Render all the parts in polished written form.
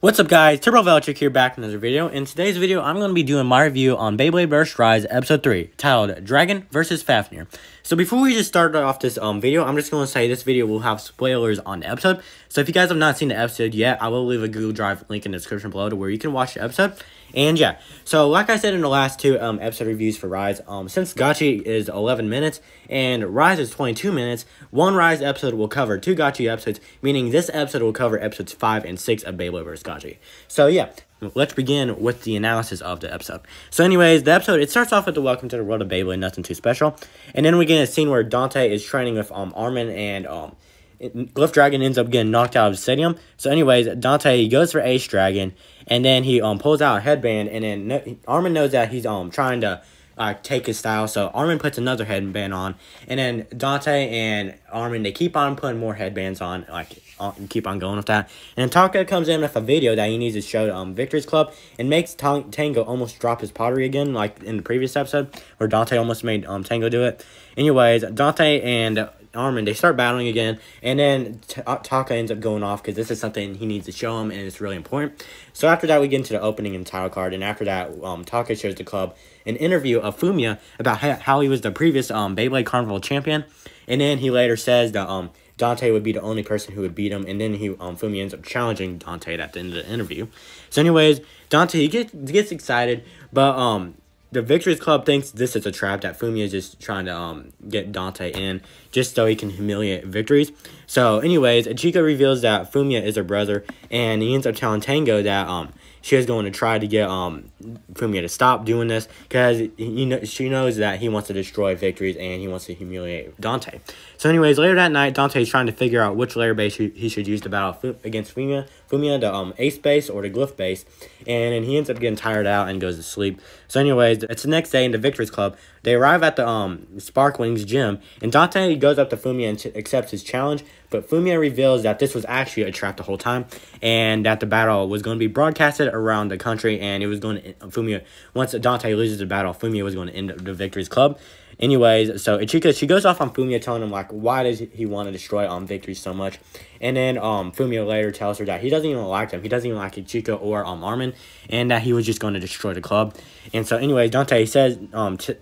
What's up guys, Turbo Veltrick here back in another video. In today's video, I'm going to be doing my review on Beyblade vs. Rise Episode 3, titled Dragon vs. Fafnir. So before we just start off this video, I'm just going to say this video will have spoilers on the episode. So if you guys have not seen the episode yet, I will leave a Google Drive link in the description below to where you can watch the episode. And yeah, so like I said in the last two episode reviews for Rise, since Gotchi is 11 minutes and Rise is 22 minutes, one Rise episode will cover two Gotchi episodes, meaning this episode will cover episodes 5 and 6 of Beyblade vs. Gotchi. So yeah, let's begin with the analysis of the episode. So anyways, the episode, it starts off with the welcome to the world of Beyblade, nothing too special. And then we get a scene where Dante is training with Armin and Glyph Dragon ends up getting knocked out of the stadium. So anyways, Dante goes for Ace Dragon, and then he pulls out a headband, and then Armin knows that he's trying to take his style, so Armin puts another headband on, and then Dante and Armin, they keep on putting more headbands on, keep on going with that. And then Taka comes in with a video that he needs to show to Victory's Club, and makes Tango almost drop his pottery again, like in the previous episode, where Dante almost made Tango do it. Anyways, Dante and Armin, they start battling again, and then Taka ends up going off because this is something he needs to show him, and it's really important. So after that, we get into the opening and title card, and after that, Taka shows the club an interview of Fumia about how he was the previous Beyblade Carnival champion, and then he later says that Dante would be the only person who would beat him, and then Fumia ends up challenging Dante at the end of the interview. So anyways, Dante, he gets excited, but the Victory's Club thinks this is a trap, that Fumia is just trying to get Dante in just so he can humiliate Victories. So anyways, Chica reveals that Fumia is her brother, and he ends up telling Tango that she is going to try to get Fumia to stop doing this because she knows that he wants to destroy Victories and he wants to humiliate Dante. So anyways, later that night, Dante is trying to figure out which layer base he should use to battle against Fumia, the Ace base or the Glyph base, and then he ends up getting tired out and goes to sleep. So anyways, it's the next day in the Victory's Club. They arrive at the Sparklings gym, and Dante goes up to Fumia and accepts his challenge, but Fumia reveals that this was actually a trap the whole time, and that the battle was going to be broadcasted around the country, and it was going to, once Dante loses the battle, Fumia was going to end the Victory's Club. Anyways, so Ichika, she goes off on Fumia, telling him, why does he want to destroy Victory so much? And then Fumia later tells her that he doesn't even like them. He doesn't even like Ichika or Armin, and that he was just going to destroy the club. And so anyways, Dante says,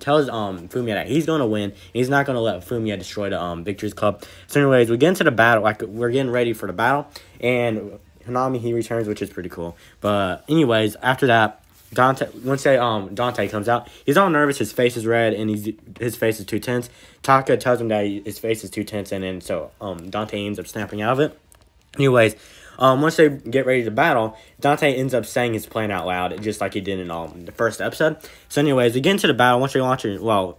tells Fumia that he's going to win. He's not going to let Fumia destroy the Victory's Club. So anyways, we get into the battle. We're getting ready for the battle, and Hanami, he returns, which is pretty cool. But anyways, after that, Dante comes out. He's all nervous. His face is red, and his face is too tense. Taka tells him that his face is too tense, and then so Dante ends up snapping out of it. Anyways, once they get ready to battle, Dante ends up saying his plan out loud, just like he did in the first episode. So anyways, we get into the battle. Once they launch it,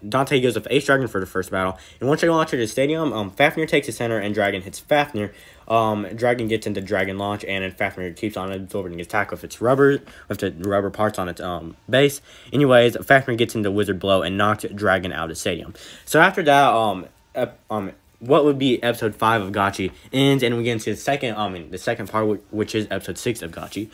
Dante goes with Ace Dragon for the first battle, and once they launch it to the stadium, Fafnir takes the center, and Dragon hits Fafnir. Dragon gets into Dragon launch, and then Fafnir keeps on absorbing his attack with the rubber parts on its base. Anyways, Fafnir gets into Wizard Blow and knocks Dragon out of the stadium. So after that, what would be episode 5 of Gotchi ends, and we get into the second part, which is episode 6 of Gotchi.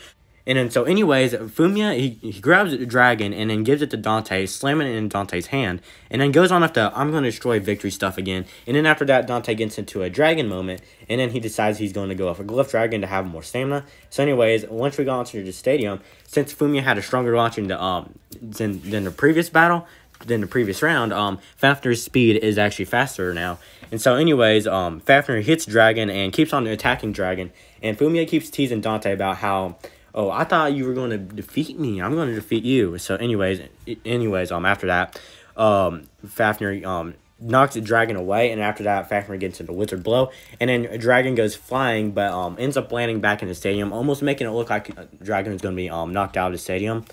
And then, so anyways, Fumia, he grabs the dragon and then gives it to Dante, slamming it in Dante's hand, and then goes on after I'm going to destroy Victory stuff again. And then after that, Dante gets into a dragon moment, and then he decides he's going to go off a Glyph Dragon to have more stamina. So anyways, once we got into the stadium, since Fumia had a stronger launch than the previous battle, than the previous round, Fafnir's speed is actually faster now. And so anyways, Fafnir hits Dragon and keeps on attacking Dragon, and Fumia keeps teasing Dante about how, oh, I thought you were going to defeat me. I'm going to defeat you. So anyways, after that, Fafnir knocks the Dragon away, and after that, Fafnir gets into the Wizard Blow, and then Dragon goes flying, but ends up landing back in the stadium, almost making it look like Dragon is going to be knocked out of the stadium.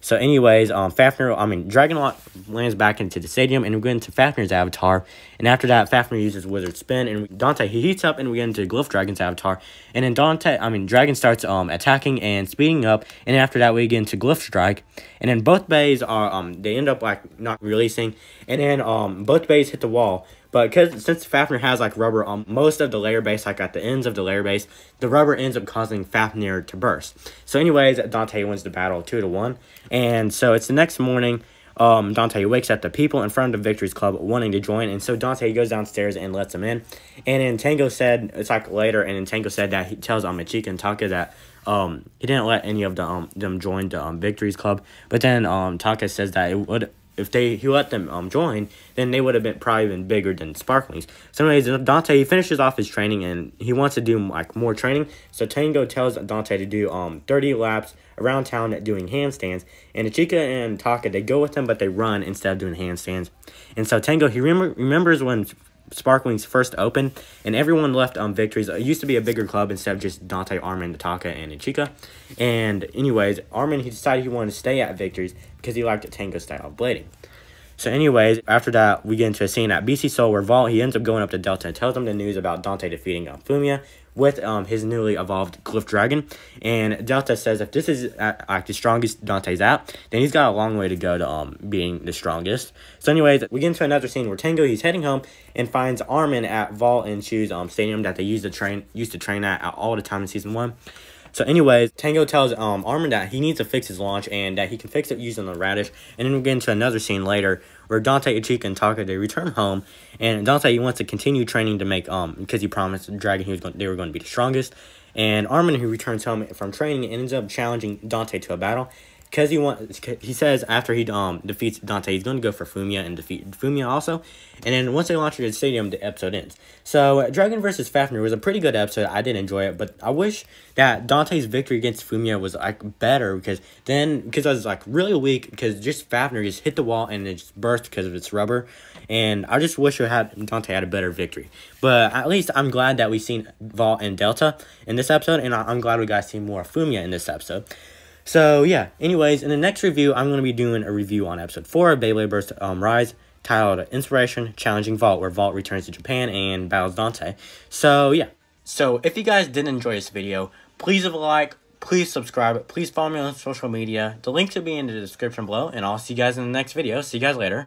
So anyways, Dragon lands back into the stadium, and we get into Fafnir's avatar, and after that, Fafnir uses Wizard Spin, and Dante, he heats up, and we get into Glyph Dragon's avatar, and then Dragon starts attacking and speeding up, and after that, we get into Glyph Strike, and then both bays are, they end up, not releasing, and then, both bays hit the wall. But since Fafnir has rubber on most of the layer base, at the ends of the layer base, the rubber ends up causing Fafnir to burst. So anyways, Dante wins the battle 2-1. And so it's the next morning. Dante wakes up the people in front of the Victories Club wanting to join, and so Dante goes downstairs and lets them in. And then Tango said, it's like later, and then Tango said that he tells Ichika and Taka that he didn't let any of them join the Victories Club. But then Taka says that it would, if he let them join, then they would have probably been bigger than Sparklings. So anyways, Dante, he finishes off his training and he wants to do like more training. So Tango tells Dante to do 30 laps around town doing handstands. And Ichika and Taka, they go with him, but they run instead of doing handstands. And so Tango, he remembers when Sparklings first opened and everyone left Victories. It used to be a bigger club instead of just Dante, Armin, Taka, and Ichika. And anyways, Armin, he decided he wanted to stay at Victories because he liked Tango's style of blading. So anyways, after that, we get into a scene at BC Soul where Vault, he ends up going up to Delta and tells them the news about Dante defeating Fumia with his newly evolved Glyph Dragon. And Delta says if this is like the strongest Dante's at, then he's got a long way to go to being the strongest. So anyways, we get into another scene where Tango, he's heading home and finds Armin at Vault and Shoes stadium that they used to train at all the time in Season 1. So anyways, Tango tells Armin that he needs to fix his launch and that he can fix it using the radish. And then we get into another scene later where Dante, Ichika, and Taka, they return home. And Dante, he wants to continue training to make, because he promised the Dragon they were going to be the strongest. And Armin, who returns home from training, ends up challenging Dante to a battle. Because he says after he defeats Dante, he's going to go for Fumia and defeat Fumia also. And then once they launch to the stadium, the episode ends. So Dragon vs. Fafnir was a pretty good episode. I did enjoy it, but I wish that Dante's victory against Fumia was like better because it was like really weak because just Fafnir just hit the wall and it just burst because of its rubber. And I just wish Dante had a better victory. But at least I'm glad that we've seen Vault and Delta in this episode, and I'm glad we got to see more Fumia in this episode. So, yeah, anyways, in the next review, I'm going to be doing a review on Episode 4 of Beyblade Burst Rise, titled Inspiration, Challenging Vault, where Vault returns to Japan and battles Dante. So, yeah. So, if you guys did enjoy this video, please leave a like, please subscribe, please follow me on social media. The links will be in the description below, and I'll see you guys in the next video. See you guys later.